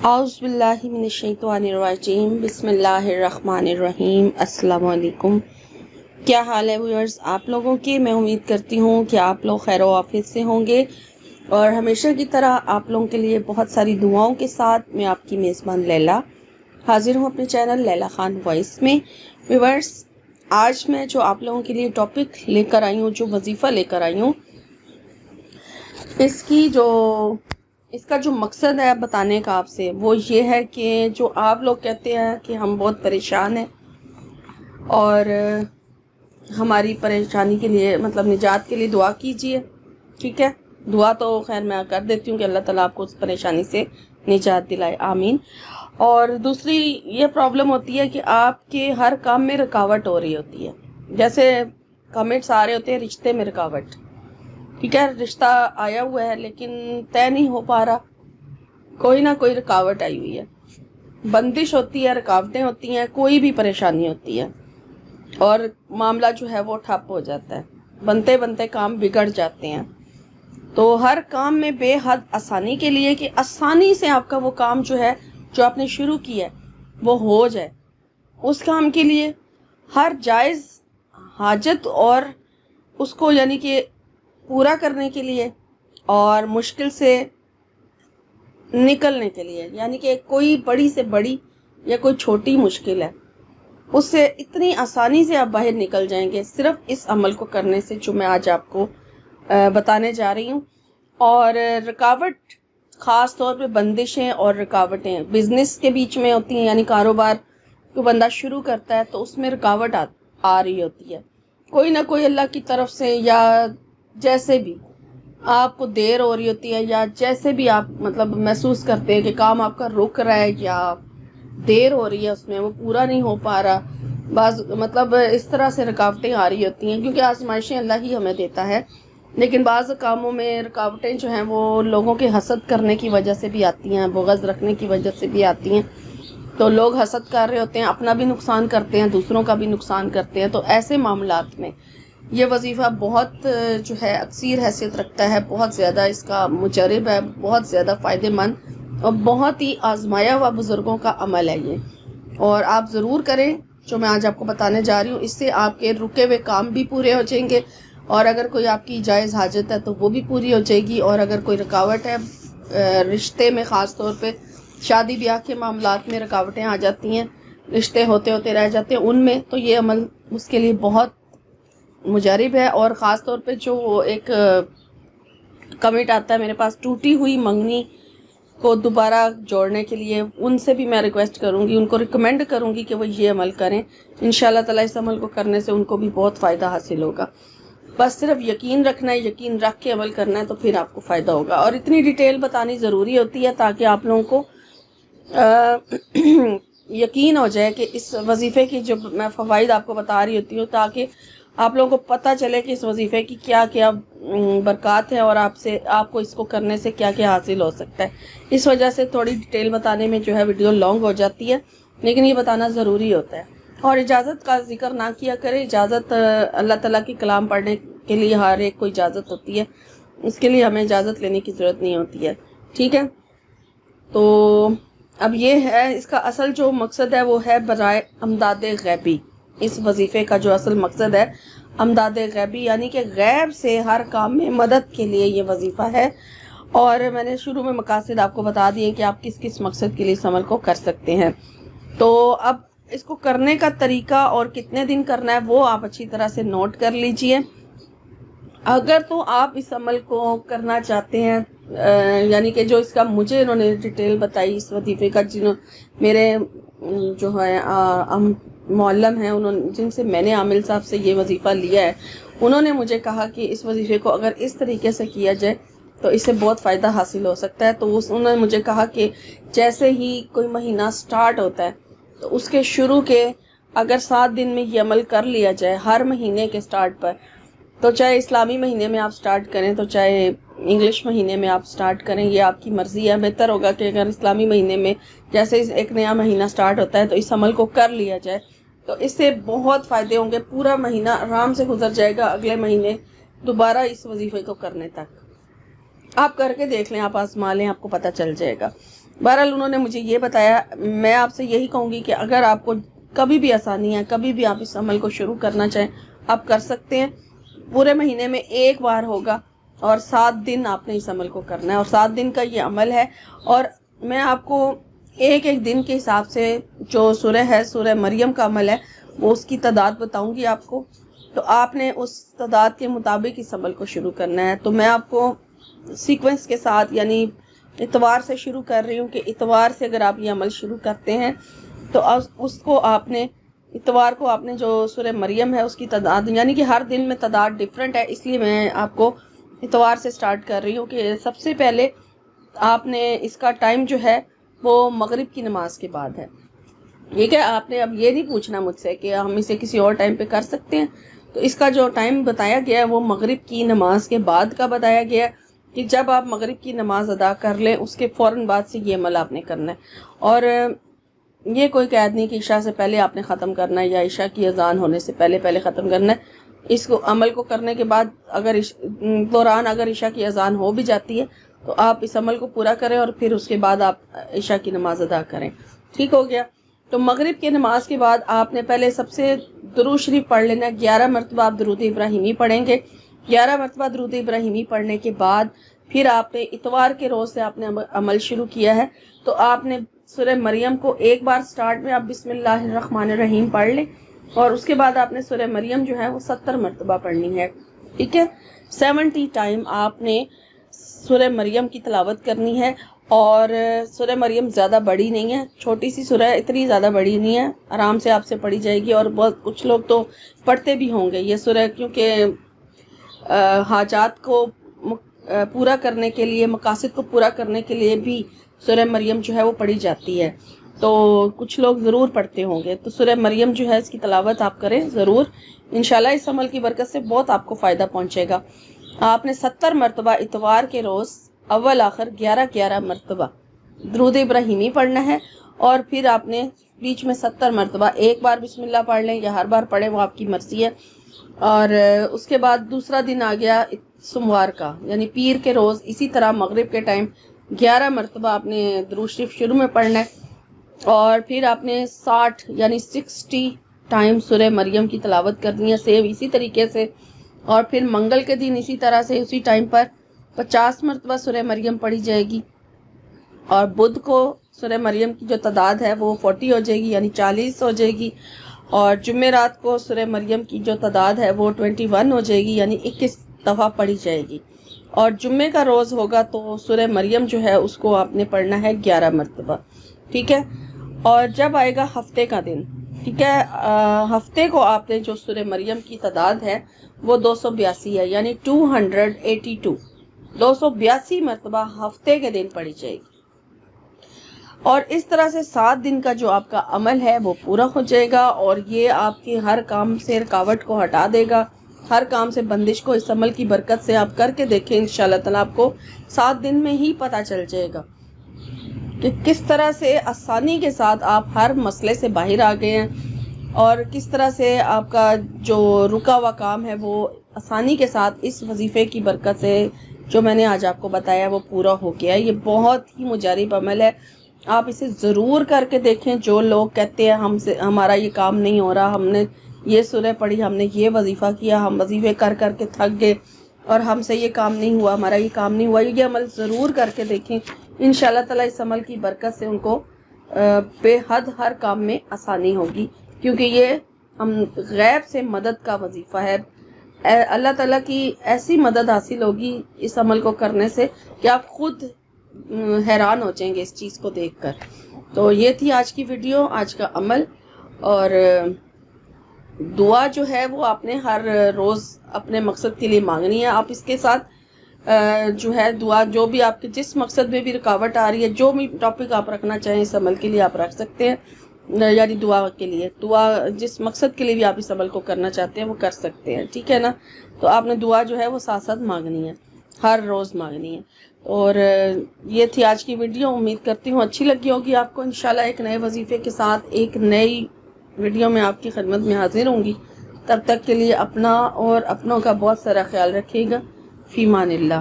औज़ु बिल्लाहि मिनश्शैतानिर्रजीम बिस्मिल्लाहिर्रहमानिर्रहीम। अस्सलाम वालेकुम। क्या हाल है व्यूअर्स आप लोगों के? मैं उम्मीद करती हूँ कि आप लोग खैर आफियत से होंगे और हमेशा की तरह आप लोगों के लिए बहुत सारी दुआओं के साथ मैं आपकी मेज़बान लैला हाजिर हूँ अपने चैनल लैला खान वॉइस में। व्यूअर्स, आज मैं जो आप लोगों के लिए टॉपिक लेकर आई हूँ, जो वजीफ़ा लेकर आई हूँ, इसका जो मकसद है बताने का आपसे, वो ये है कि जो आप लोग कहते हैं कि हम बहुत परेशान हैं और हमारी परेशानी के लिए मतलब निजात के लिए दुआ कीजिए। ठीक है, दुआ तो खैर मैं कर देती हूँ कि अल्लाह ताला आपको उस परेशानी से निजात दिलाए, आमीन। और दूसरी ये प्रॉब्लम होती है कि आपके हर काम में रुकावट हो रही होती है। जैसे कमेंट्स आ रहे होते हैं रिश्ते में रुकावट। ठीक है, रिश्ता आया हुआ है लेकिन तय नहीं हो पा रहा, कोई ना कोई रुकावट आई हुई है, बंदिश होती है, रुकावटें होती हैं, कोई भी परेशानी होती है और मामला जो है वो ठप हो जाता है, बनते बनते काम बिगड़ जाते हैं। तो हर काम में बेहद आसानी के लिए कि आसानी से आपका वो काम जो है जो आपने शुरू किया है वो हो जाए, उस काम के लिए हर जायज़ हाजत और उसको यानी कि पूरा करने के लिए और मुश्किल से निकलने के लिए, यानी कि कोई बड़ी से बड़ी या कोई छोटी मुश्किल है उससे इतनी आसानी से आप बाहर निकल जाएंगे सिर्फ इस अमल को करने से जो मैं आज आपको बताने जा रही हूँ। और रुकावट ख़ास तौर पे बंदिशें और रुकावटें बिजनेस के बीच में होती हैं, यानी कारोबार को बंदा शुरू करता है तो उसमें रुकावट आ रही होती है, कोई ना कोई अल्लाह की तरफ से, या जैसे भी आपको देर हो रही होती है, या जैसे भी आप मतलब महसूस करते हैं कि काम आपका रुक रहा है या देर हो रही है, उसमें वो पूरा नहीं हो पा रहा, बस मतलब इस तरह से रुकावटें आ रही होती हैं। क्योंकि आजमाइशें अल्लाह ही हमें देता है, लेकिन बाज़ कामों में रुकावटें जो हैं वो लोगों के हसद करने की वजह से भी आती हैं, बुग़्ज़ रखने की वजह से भी आती हैं। तो लोग हसद कर रहे होते हैं, अपना भी नुकसान करते हैं, दूसरों का भी नुकसान करते हैं। तो ऐसे मामलात में ये वजीफ़ा बहुत जो है अक्सीर हैसियत रखता है, बहुत ज़्यादा इसका मुजरब है, बहुत ज़्यादा फ़ायदेमंद और बहुत ही आजमाया हुआ बुज़ुर्गों का अमल है ये। और आप ज़रूर करें जो मैं आज आपको बताने जा रही हूँ, इससे आपके रुके हुए काम भी पूरे हो जाएंगे और अगर कोई आपकी जायज़ हाजत है तो वो भी पूरी हो जाएगी। और अगर कोई रुकावट है रिश्ते में, ख़ास तौर पे शादी ब्याह के मामलात में रुकावटें आ जाती हैं, रिश्ते होते होते रह जाते हैं उनमें, तो ये अमल उसके लिए बहुत मुजरब है। और ख़ास तौर पे जो एक कमेंट आता है मेरे पास टूटी हुई मंगनी को दोबारा जोड़ने के लिए, उनसे भी मैं रिक्वेस्ट करूंगी, उनको रिकमेंड करूंगी कि वो ये अमल करें। इंशाल्लाह ताला इस अमल को करने से उनको भी बहुत फ़ायदा हासिल होगा। बस सिर्फ यकीन रखना है, यकीन रख के अमल करना है तो फिर आपको फ़ायदा होगा। और इतनी डिटेल बतानी ज़रूरी होती है ताकि आप लोगों को यकीन हो जाए कि इस वजीफ़े की जो मैं फ़वाइद आपको बता रही होती हूँ, ताकि आप लोगों को पता चले कि इस वजीफ़े की क्या क्या बरक़ात है और आपको इसको करने से क्या क्या हासिल हो सकता है। इस वजह से थोड़ी डिटेल बताने में जो है वीडियो लॉन्ग हो जाती है, लेकिन ये बताना ज़रूरी होता है। और इजाज़त का जिक्र ना किया करें, इजाज़त अल्लाह ताला की कलाम पढ़ने के लिए हर एक को इजाज़त होती है, इसके लिए हमें इजाज़त लेने की ज़रूरत नहीं होती है। ठीक है, तो अब ये है इसका असल जो मकसद है वो है बराए अमदाद गैबी। इस वजीफ़े का जो असल मकसद है अमदाद गैबी, यानी कि गैब से हर काम में मदद के लिए ये वजीफ़ा है। और मैंने शुरू में मकासद आपको बता दिए कि आप किस किस मकसद के लिए इस अमल को कर सकते हैं। तो अब इसको करने का तरीका और कितने दिन करना है वो आप अच्छी तरह से नोट कर लीजिए। अगर तो आप इस अमल को करना चाहते हैं, यानी कि जो इसका मुझे इन्होंने डिटेल बताई इस वजीफ़े का, मेरे जो है मौलम हैं, उन्होंने जिनसे मैंने आमिल साहब से ये वजीफ़ा लिया है, उन्होंने मुझे कहा कि इस वजीफ़े को अगर इस तरीके से किया जाए तो इससे बहुत फ़ायदा हासिल हो सकता है। तो उन्होंने मुझे कहा कि जैसे ही कोई महीना स्टार्ट होता है तो उसके शुरू के अगर 7 दिन में ये अमल कर लिया जाए हर महीने के स्टार्ट पर, तो चाहे इस्लामी महीने में आप स्टार्ट करें तो चाहे इंग्लिश महीने में आप स्टार्ट करें, ये आपकी मर्ज़ी है। बेहतर होगा कि अगर इस्लामी महीने में जैसे एक नया महीना स्टार्ट होता है तो इस अमल को कर लिया जाए तो इससे बहुत फ़ायदे होंगे। पूरा महीना आराम से गुजर जाएगा, अगले महीने दोबारा इस वजीफ़े को करने तक। आप करके देख लें, आप आजमा लें, आपको पता चल जाएगा। بہرحال انہوں نے مجھے یہ بتایا. میں آپ سے یہی کہوں گی کہ اگر آپ کو کبھی بھی آسانی ہے، کبھی بھی آپ اس عمل کو شروع کرنا چاہیں، آپ کر سکتے ہیں. پورے مہینے میں ایک بار ہوگا اور 7 دن آپ نے اس عمل کو کرنا ہے، اور 7 دن کا یہ عمل ہے. اور میں آپ کو ایک ایک دن کے حساب سے جو سورہ ہے، سورہ مریم کا عمل ہے، وہ اس کی تعداد بتاؤں گی آپ کو. تو آپ نے اس تعداد کے مطابق اس عمل کو شروع کرنا ہے. تو میں آپ کو سیکوینس کے ساتھ یعنی اتوار سے شروع کر رہی ہوں کہ اتوار سے اگر آپ یہ عمل شروع کرتے ہیں تو اس کو آپ نے اتوار کو آپ نے جو سورہ مریم ہے اس کی تعداد، یعنی کہ ہر دن میں تعداد ڈیفرنٹ ہے، اس لیے میں آپ کو اتوار سے سٹارٹ کر رہی ہوں کہ سب سے پہلے آپ نے اس کا ٹائم جو ہے وہ مغرب کی نماز کے بعد ہے. ٹھیک ہے، آپ نے اب یہ نہیں پوچھنا مجھ سے کہ ہم اسے کسی اور ٹائم پہ کر سکتے ہیں. تو اس کا جو ٹائم بتایا گیا ہے وہ مغرب کی نماز کے بعد کا بتایا گیا ہے کہ جب آپ مغرب کی نماز ادا کر لیں اس کے فوراً بعد سے یہ عمل آپ نے کرنا ہے. اور یہ کوئی قید نہیں کہ عشاء سے پہلے آپ نے ختم کرنا ہے یا عشاء کی اذان ہونے سے پہلے ختم کرنا ہے. اس کو عمل کو کرنے کے بعد اگر دوران اگر عشاء کی اذان ہو بھی جاتی ہے تو آپ اس عمل کو پورا کریں اور پھر اس کے بعد آپ عشاء کی نماز ادا کریں. ٹھیک ہو گیا. تو مغرب کی نماز کے بعد آپ نے پہلے سب سے درود شریف پڑھ لینا ہے. 11 مرتبہ آپ درود ابراہیمی پڑھیں گے. 11 مرتبہ درود ابراہیمی پڑھنے کے بعد پھر آپ نے اتوار کے روز سے آپ نے عمل شروع کیا ہے تو آپ نے سورہ مریم کو ایک بار سٹارٹ میں آپ بسم اللہ الرحمن الرحیم پڑھ لیں اور اس کے بعد آپ نے سورہ مریم جو ہے وہ 70 مرتبہ پڑھنی ہے. ٹھیک ہے، 70 ٹائم آپ نے سورہ مریم کی تلاوت کرنی ہے. اور سورہ مریم زیادہ بڑی نہیں ہے، چھوٹی سی سورہ، اتنی زیادہ بڑی نہیں ہے، آرام سے آپ سے پڑھی جائے گی. اور بہت کچھ لوگ تو پڑھتے بھی ہوں گے یہ سورہ، کیونکہ حاجات کو پورا کرنے کے لیے، مقاصد کو پورا کرنے کے لیے بھی سورہ مریم جو ہے وہ پڑھی جاتی ہے. تو کچھ لوگ ضرور پڑھتے ہوں گے. تو سورہ مریم جو ہے اس کی تلاوت آپ کریں ضرور. انشاءاللہ اس عمل کی برکت سے بہت آپ کو فائدہ پہنچے گا. آپ نے 70 مرتبہ اتوار کے روز اول آخر 11 مرتبہ درود ابراہیمی پڑھنا ہے. اور پھر آپ نے بیچ میں 70 مرتبہ ایک بار بسم اللہ پڑھ لیں یا ہر بار پڑھیں، وہ آپ کی مرضی ہے. اور اس کے بعد دوسرا دن آ گیا سوموار کا، یعنی پیر کے روز اسی طرح مغرب کے ٹائم 11 مرتبہ آپ نے درود شریف شروع میں پڑھنا ہے. اور پھر آپ نے 60 یعنی 60 ٹائم سورہ مریم کی تلاوت کرنی ہے سیم اسی طریقے سے. اور پھر منگل کے دن اسی طرح سے اسی ٹائم پر 50 مرتبہ سورہ مریم پڑھی جائے گی. اور بدھ کو سورہ مریم کی جو تعداد ہے وہ 40 ہو جائے گی، یعنی 40 ہو جائے گی. اور جمعرات کو سورہ مریم کی جو تعداد ہے وہ 21 ہو جائے گی، یعنی 21 دفعہ پڑھی جائے گی. اور جمعے کا روز ہوگا تو سورہ مریم جو ہے اس کو آپ نے پڑھنا ہے 11 مرتبہ. ٹھیک ہے. اور جب آئے گا ہفتے کا دن، ٹھیک ہے، ہفتے کو آپ نے جو سورہ مریم کی تعداد ہے وہ 282 ہے، یعنی 282 282 مرتبہ ہفتے کے دن پڑھی جائے گی. اور اس طرح سے 7 دن کا جو آپ کا عمل ہے وہ پورا ہو جائے گا. اور یہ آپ کے ہر کام سے رکاوٹ کو ہٹا دے گا، ہر کام سے بندش کو. اس عمل کی برکت سے آپ کر کے دیکھیں، انشاءاللہ تعالیٰ آپ کو 7 دن میں ہی پتہ چل جائے گا کہ کس طرح سے آسانی کے ساتھ آپ ہر مسئلے سے باہر آ گئے ہیں اور کس طرح سے آپ کا جو رکا ہوا کام ہے وہ آسانی کے ساتھ اس وظیفے کی برکت سے جو میں نے آج آپ کو بتایا وہ پورا ہو گیا. یہ بہت ہی مجرب عمل ہے، آپ اسے ضرور کر کے دیکھیں. جو لوگ کہتے ہیں ہمارا یہ کام نہیں ہو رہا، ہم نے یہ سورہ پڑھی، ہم نے یہ وظیفہ کیا، ہم وظیفے کر کر کے تھک گئے اور ہم سے یہ کام نہیں ہوا، ہمارا یہ کام نہیں ہوا، یہ عمل ضرور کر کے دیکھیں. انشاءاللہ تعالیٰ اس عمل کی برکت سے ان کو بے حد ہر کام میں آسانی ہوگی، کیونکہ یہ غیب سے مدد کا وظیفہ ہے. اللہ تعالیٰ کی ایسی مدد حاصل ہوگی اس عمل کو کرنے سے کہ آپ خود حیران ہو جائیں گے اس چیز کو دیکھ کر. تو یہ تھی آج کی ویڈیو، آج کا عمل. اور دعا جو ہے وہ آپ نے ہر روز اپنے مقصد کے لیے مانگنی ہے. آپ اس کے ساتھ جو ہے دعا، جو بھی آپ کے جس مقصد میں بھی رکاوٹ آ رہی ہے، جو بھی ٹاپک آپ رکھنا چاہیں اس عمل کے لیے آپ رکھ سکتے ہیں. یعنی دعا کے لیے، دعا جس مقصد کے لیے بھی آپ اس عمل کو کرنا چاہتے ہیں وہ کر سکتے ہیں. ٹھیک ہے نا. تو آپ نے دعا جو ہے وہ ساتھ ساتھ مانگنی ہے، ہر روز مانگنی ہے. اور یہ تھی آج کی ویڈیو. امید کرتی ہوں اچھی لگی ہوگی آپ کو. انشاءاللہ ایک نئے وظیفے کے ساتھ ایک نئی ویڈیو میں آپ کی خدمت میں حاضر ہوں گی. تب تک کے لیے اپنا اور اپنوں کا بہت سارا خیال رکھیے گا. فی امان اللہ.